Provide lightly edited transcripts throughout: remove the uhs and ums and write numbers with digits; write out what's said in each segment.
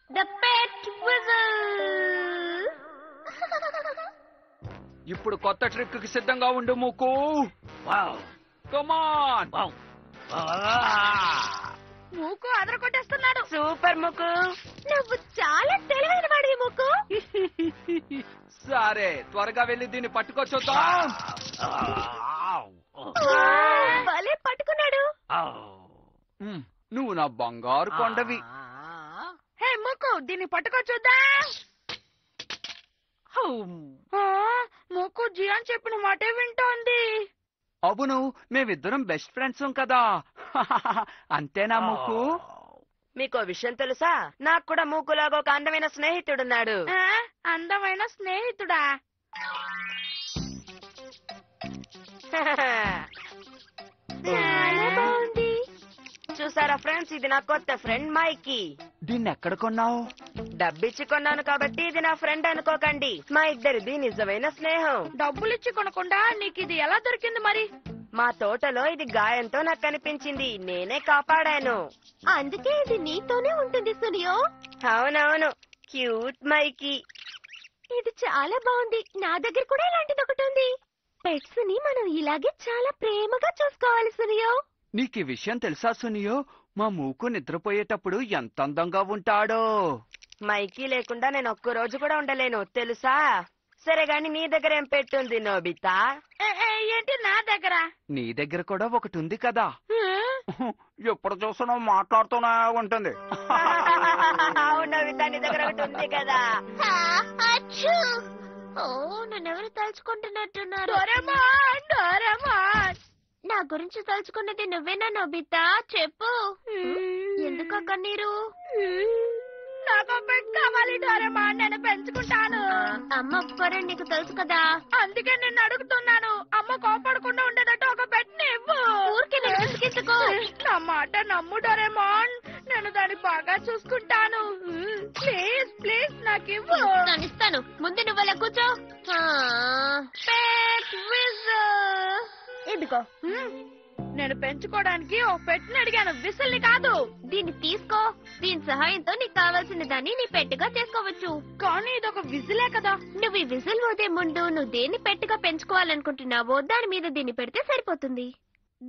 The pet whistle. ఇప్పుడు కొత్త trick కి సిద్ధంగా ఉండు మూకు. వావ్ కమాన్. వావ్ మూకు అదరకొట్టేస్తున్నాడు. సూపర్ ముక్కు. నువ్వు చాలా తెలివైన వాడివి మూకు. సరే త్వరగా వెళ్ళి దీన్ని పట్టుకొచ్చుద్దాం. భలే పట్టుకున్నాడు. నువ్వు నా బంగారు కొండవి. హే మూకు, దీన్ని పట్టుకొచ్చుద్దా. మూకు జియాన్ చెప్పిన మాటే వింటోంది. అవును, మేమిద్దరం బెస్ట్ ఫ్రెండ్స్ కదా. అంతేనా మూకు? మీకో విషయం తెలుసా? నాకు కూడా మూకులాగా ఒక అందమైన స్నేహితుడున్నాడు. అందమైన స్నేహితుడా? చాలా బాగుంది. చూసారా ఫ్రెండ్స్, ఇది నా కొత్త ఫ్రెండ్ మైకీ. దీన్ని ఎక్కడ కొన్నావు? డబ్బిచ్చి కొన్నాను కాబట్టి ఇది నా ఫ్రెండ్ అనుకోకండి. మా ఇద్దరిది నిజమైన స్నేహం. డబ్బులిచ్చి కొనకుండా నీకు ఇది ఎలా దొరికింది మరి? మా తోటలో ఇది గాయంతో నాకు కనిపించింది, నేనే కాపాడాను. అందుకే ఇది నీతోనే ఉంటుంది సునియో. అవునవును, క్యూట్ మైకీ. ఇది చాలా బాగుంది. నా దగ్గర కూడా ఇలాంటిది ఒకటి ఉంది. పెట్స్ ని మనం ఇలాగే చాలా ప్రేమగా చూసుకోవాలి సునియో. నీకు ఈ విషయం తెలుసా సునియో? మా మూకు నిద్రపోయేటప్పుడు ఎంత అందంగా ఉంటాడో. మైకీ లేకుండా నేను ఒక్క రోజు కూడా ఉండలేను తెలుసా? సరే గాని నీ దగ్గర ఏం పెట్టుంది నోబితా? ఏంటి నా దగ్గర? నీ దగ్గర కూడా ఒకటి ఉంది కదా. ఎప్పుడు చూసినా మాట్లాడుతూనే ఉంటుంది. అవును నోబితా, నీ దగ్గర ఒకటి ఉంది కదా. నన్నెవరు తలుచుకుంటున్నట్టున్నారు? Doraemon, Doraemon. నా గురించి తలుచుకున్నది నువ్వేనా నోబితా? చెప్పు. ఎందుకు కన్నీరు? నాకు పెట్ కావాలి డోరేమాన్, నేను పెంచుకుంటాను. అమ్మ ఒప్పుకోరని నీకు తెలుసు కదా, అందుకే నిన్ను అడుగుతున్నాను. అమ్మ కోపడకుండా ఉండేటట్టు ఒక పెట్ ఇవ్వు. ఊరికి విసిగించుకో. నా మాట నమ్ము డోరేమాన్, నేను దాన్ని బాగా చూసుకుంటాను. ప్లీజ్ ప్లీజ్ నాకు ఇవ్వు. నేను ఇస్తాను, ముందు నువ్వు అలా కూర్చో. పెట్ విజిల్ ఇదిగో. నేను పెంచుకోవడానికి ఓ పెట్ని అడిగాను, విసిల్ని కాదు. దీన్ని తీసుకో. దీని సహాయంతో నీకు కావాల్సిన దాన్ని నీ పెట్టుగా చేసుకోవచ్చు. కానీ ఇదొక విజిలే కదా. నువ్వు ఈ విజిల్ ఊదే ముందు నువ్వు దేన్ని పెట్టుగా పెంచుకోవాలనుకుంటున్నావో దాని మీద దీన్ని పెడితే సరిపోతుంది.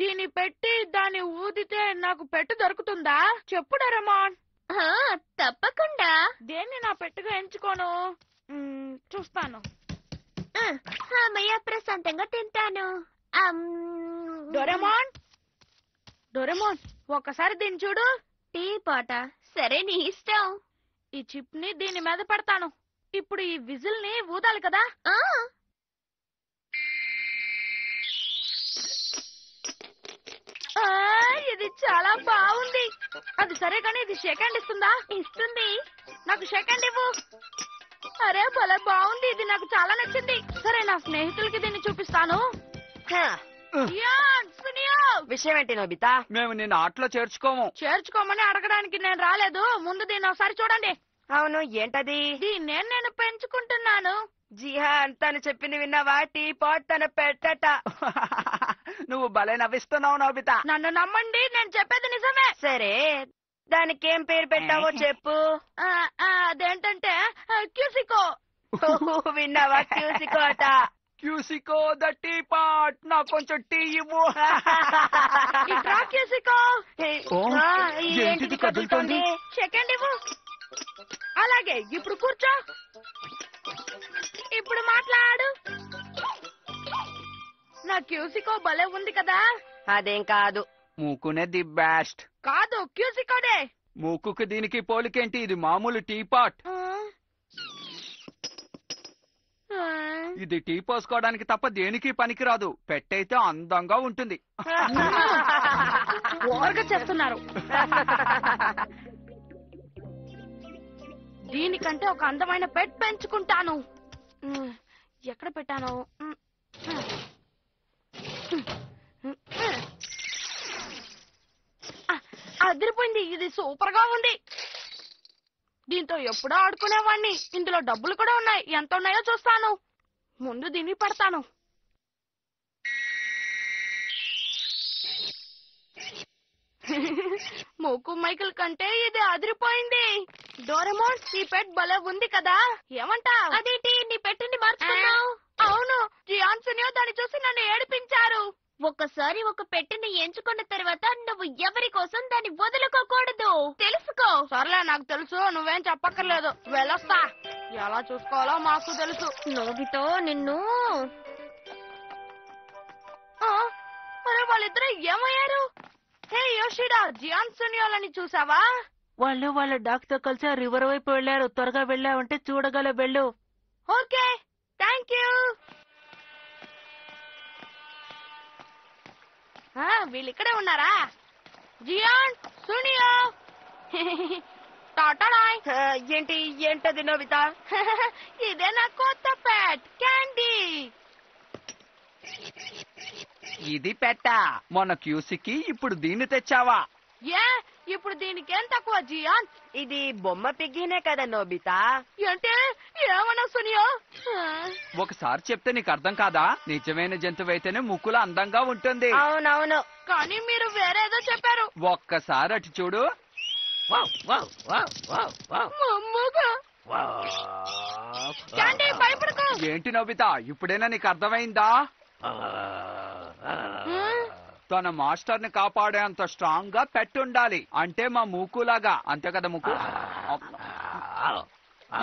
దీన్ని పెట్టి దాన్ని ఊదితే నాకు పెట్టు దొరుకుతుందా? చెప్పు డోరేమాన్. తప్పకుండా. దేన్ని నా పెట్టుగా ఎంచుకోను? చూస్తాను. ప్రశాంతంగా తింటాను. డోరేమాన్, డోరేమాన్ ఒక్కసారి దీన్ని చూడు. టీ పాట. సరే నీ ఇష్టం. ఈ చిప్ ని దీని మీద పెడతాను. ఇప్పుడు ఈ విజిల్ ని ఊదాలి కదా. ఇది చాలా బాగుంది. అది సరే కానీ ఇది షేక్ హ్యాండ్ ఇస్తుందా? ఇస్తుంది. నాకు షేక్ హ్యాండ్ ఇవ్వు. అరే భలే బాగుంది, ఇది నాకు చాలా నచ్చింది. సరే నా స్నేహితులకి దీన్ని చూపిస్తాను. విషయం ఏంటి నోబితా? మేము నిన్ను ఆటలో చేర్చుకోము. చేర్చుకోమని అడగడానికి నేను రాలేదు. ముందు దీన్ని ఒకసారి చూడండి. అవును, ఏంటది? దీన్నే నేను పెంచుకుంటున్నాను. జిహాన్ తను చెప్పింది విన్నావా? టీ పాట్ తన పెట్టట. నువ్వు భలే నవ్విస్తున్నావు నోబితా. నన్ను నమ్మండి, నేను చెప్పేది నిజమే. సరే, దానికి ఏం పేరు పెట్టావో చెప్పు. అదేంటంటే క్యూసికో. విన్నావా? క్యూసికో అట. క్యూసికో ద టీ పాట్. నాకు కొంచెం టీ ఇవ్వు. క్యూసికో. ఏంటిది కదులుతోంది? సెకండ్ ఇవ్వు. అలాగే, ఇప్పుడు కూర్చో. ఇప్పుడు మాట్లాడు. నా క్యూసికో భలే ఉంది కదా. అదేం కాదు, మూకునే ది బెస్ట్. కాదు, క్యూసికోనే. మూకుకి దీనికి పోలికేంటి? ఇది మామూలు టీ పాట్. ఇది టీ పోసుకోవడానికి తప్ప దేనికి పనికిరాదు. పెట్టయితే అందంగా ఉంటుంది. ఓవర్గా చేస్తున్నారు. దీనికంటే ఒక అందమైన పెట్ పెంచుకుంటాను. ఎక్కడ పెట్టాను? అదిరిపోయింది. ఇది సూపర్ గా ఉంది. దీంతో ఎప్పుడో ఆడుకునేవాణ్ణి. ఇందులో డబ్బులు కూడా ఉన్నాయి. ఎంత ఉన్నాయో చూస్తాను. ముందు దీన్ని పెడతాను. మూకు మైకిల్ కంటే ఇది అదిరిపోయింది. డోరెమోన్ నీ పెట్ భలే ఉంది కదా ఏమంటావ్? అదేంటి నీ పెట్టుని మార్చుకున్నావు? అవును, జియాన్ సునియో దాన్ని చూసి నన్ను ఏడిపించారు. ఒకసారి ఒక పెట్టుని ఎంచుకున్న తర్వాత నువ్వు ఎవరి కోసం దాన్ని వదులుకోకూడదు, తెలుసుకో. సర్లే, నాకు తెలుసు, నువ్వేం చెప్పక్కర్లేదు. వెళ్ళొస్తా. ఎలా చూసుకోవాలో మాకు తెలుసు. నోబితో నిన్ను. మరి వాళ్ళిద్దరూ ఏమయ్యారు? హే యోషిడా, జియాన్ సునియోలని చూసావా? వాళ్ళు వాళ్ళ డాక్టర్ కలిసి రివర్ వైపు వెళ్లారు. త్వరగా వెళ్ళావంటే చూడగల వెళ్ళు. Okay, thank you. వీళ్ళిక్కడే ఉన్నారా? Gian Suneo. టాటాడాయ్. ఏంటది నోబితా? ఇదే నా కొత్త పెట్ క్యాండీ. ఇది పెట్టా మొన్న క్యూసికి, ఇప్పుడు దీన్ని తెచ్చావా? ఇప్పుడు దీనికేం తక్కువ జియాన్? ఇది బొమ్మ పిగ్గినే కదా నోబితా. అంటే ఏమన్నా సునియో? ఒకసారి చెప్తే నీకు అర్థం కాదా? నిజమైన జంతువైతేనే ముక్కులు అందంగా ఉంటుంది. అవునవును, కానీ మీరు వేరేదో చెప్పారు. ఒక్కసారి అటు చూడు. క్యాండీ, భయపడకు. ఏంటి నోబితా, ఇప్పుడైనా నీకు అర్థమైందా? తన మాస్టర్ ని కాపాడేంత స్ట్రాంగ్ గా పెట్టుండాలి. అంటే మా మూకులాగా, అంతే కదా ముక్కు?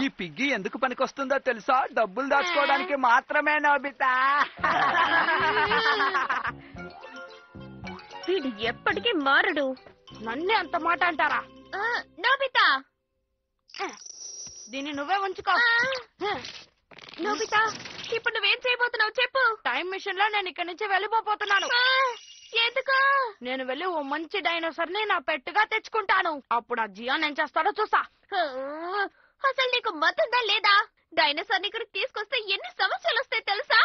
ఈ పిగ్గి ఎందుకు పనికొస్తుందో తెలుసా? డబ్బులు దాచుకోవడానికి మాత్రమే నోబితా. వీడు ఎప్పటికీ మారడు. నన్నే అంత మాట అంటారా? నోబితా, దీన్ని నువ్వే ఉంచుకో. నోబితా, ఇప్పుడు నువ్వేం చేయబోతున్నావు చెప్పు. టైం మిషన్ లో నేను ఇక్కడి నుంచి వెళ్ళిపోతున్నాను. ఎందుకు? నేను వెళ్ళి ఓ మంచి డైనోసర్ ని నా పెట్టుగా తెచ్చుకుంటాను. అప్పుడు ఆ జియాన్ ఏం చేస్తాడో చూస్తా. అసలు నీకు మతుందా లేదా? డైనోసార్ ఇక్కడికి తీసుకొస్తే ఎన్ని సమస్యలు వస్తాయి తెలుసా?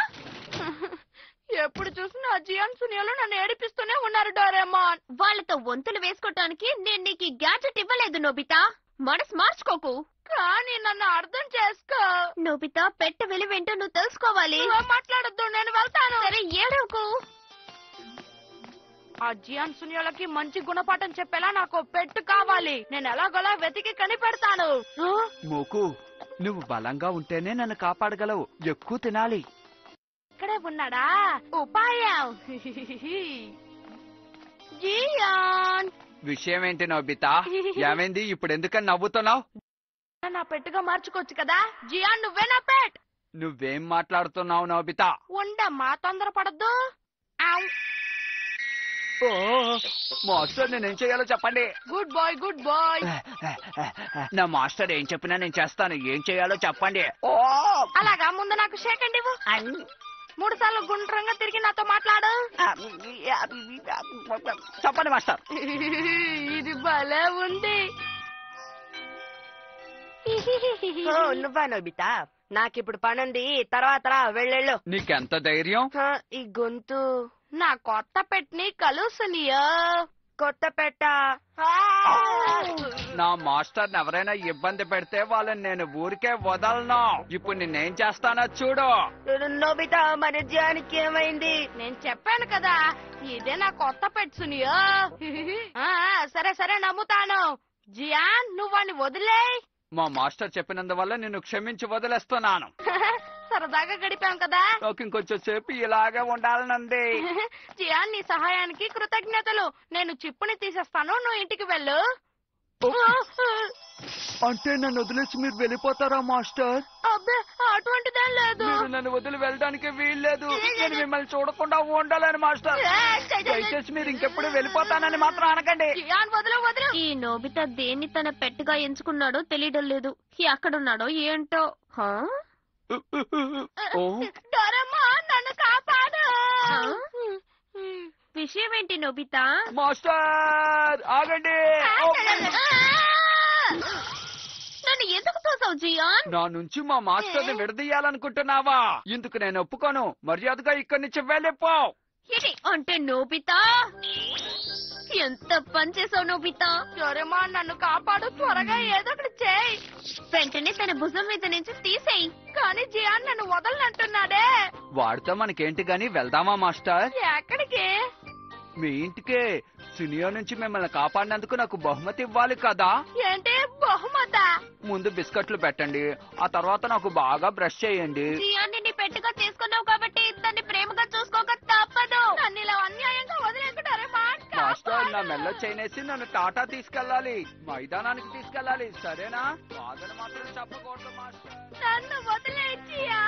ఎప్పుడు చూసినా ఆ జియాన్ సునియోలు నన్ను ఏడిపిస్తూనే ఉన్నారు డోరేమాన్. వాళ్ళతో వంతులు వేసుకోవటానికి నేను నీకు ఈ గ్యాడ్జెట్ ఇవ్వలేదు నోబితా. మనసు మార్చుకోకు. కానీ నన్ను అర్థం చేసుకో నోబితా. పెట్ట విలువేంటో నువ్వు తెలుసుకోవాలి. మాట్లాడొద్దు, నేను వెళ్తాను. సరే, ఏడవకు. ఆ జియాన్ సునియోలకి మంచి గుణపాఠం చెప్పేలా నాకు పెట్టు కావాలి. నేను ఎలాగోలా వెతికి కనిపెడతాను. మోకు, నువ్వు బలంగా ఉంటేనే నన్ను కాపాడగలవు. ఎక్కువ తినాలి. ఇక్కడే ఉన్నాడా? ఉపాయం. జియాన్, విషయం ఏంటి నోబితా? ఏమైంది? ఇప్పుడు ఎందుకని నవ్వుతున్నావు? నా పెట్టుగా మార్చుకోవచ్చు కదా. జియాన్, నువ్వే నా పెట్. నువ్వేం మాట్లాడుతున్నావు నోబితా? ఉండమ్మా, తొందరపడద్దు. మాస్టర్ నేనేం చేయాలో చెప్పండి. Good boy, good boy. నా మాస్టర్ ఏం చెప్పినా నేను చేస్తాను. ఏం చేయాలో చెప్పండి. అలాగా, ముందు నాకు షేక్ అండి. 3 సార్లు గుండ్రంగా తిరిగి నాతో మాట్లాడు. చెప్పండి మాస్టర్. ఇది భలే ఉంది. నువ్వా నోబితా? నాకిప్పుడు పనుంది, తర్వాత వెళ్ళెళ్ళు. నీకెంత ధైర్యం? ఈ గొంతు నా కొత్త పెట్టని కలుసునియో. కొత్త పెట్ట? నా మాస్టర్ ఎవరైనా ఇబ్బంది పెడితే వాళ్ళని నేను ఊరికే వదలను. ఇప్పుడు నేనేం చేస్తానో చూడు. నోబితా, మన జియాన్కి ఏమైంది? నేను చెప్పాను కదా, ఇదే నా కొత్త పెట్ సునియో. సరే సరే, నమ్ముతాను. జియాన్, నువ్వు వాణ్ణి వదిలే. మా మాస్టర్ చెప్పినందువల్ల నిన్ను క్షమించి వదిలేస్తున్నాను. సరదాగా గడిపాం కదా. నాకు ఇంకొంచెం సేపు ఇలాగే ఉండాలనుంది. జియాన్, నీ సహాయానికి కృతజ్ఞతలు. నేను చిప్పుని తీసేస్తాను, నువ్వు ఇంటికి వెళ్ళు. అంటే నన్ను వదిలేసి మీరు వెళ్ళిపోతారా మాస్టర్? అబ్బే, అటువంటిదేం లేదు. మీరు నన్ను వదిలి వెళ్ళడానికి వీల్లేదు. నేను మిమ్మల్ని చూడకుండా ఉండాలని మాస్టర్. దయచేసి మీరు ఇంకెప్పుడు వెళ్ళిపోతానని మాత్రం అనకండి. జియాన్, వదిలు వదిలు. ఈ నోబితా దేన్ని తన పెట్టుగా ఎంచుకున్నాడో తెలియడం లేదు. ఎక్కడున్నాడో ఏంటో. డోరేమాన్, నన్ను కాపాడు. విషయం ఏంటి నోబితా? మాస్టర్ ఆగండి. నన్ను ఎందుకు తోసావు జియాన్? నా నుంచి మా మాస్టర్ ని విడదీయాలనుకుంటున్నావా? ఇందుకు నేను ఒప్పుకోను. మర్యాదగా ఇక్కడి నుంచి వెళ్ళిపో. ఇది అంటే నోబితా, ఎంత పని చేసావు నోబితా. డోరేమాన్, నన్ను కాపాడు. త్వరగా ఏదో ఒకటి చేయి. వెంటనే తన భుజం మీద నుంచి తీసేయి. కానీ జియాన్ నన్ను వదలనంటున్నాడే. వాడితో మనకేంటి గాని, వెళ్దామా మాస్టర్? ఎక్కడికి? మీ ఇంటికే. సునియో నుంచి మిమ్మల్ని కాపాడినందుకు నాకు బహుమతి ఇవ్వాలి కదా. ఏంటి బహుమత? ముందు బిస్కెట్లు పెట్టండి, ఆ తర్వాత నాకు బాగా బ్రష్ చేయండి. జియాన్ని నీ పెట్టుగా చేసుకున్నావు కాబట్టి దాన్ని ప్రేమగా చూసుకోక తప్పదు. నన్ను ఇలా అన్యాయంగా వదిలేకుంటారే మాస్టర్, నా మెల్ల చైనేసి నన్ను టాటా తీసుకెళ్ళాలి, మైదానానికి తీసుకెళ్ళాలి, సరేనా? బాధను మాత్రం చెప్పకూడదు మాస్టర్. నన్ను వదిలే జియా.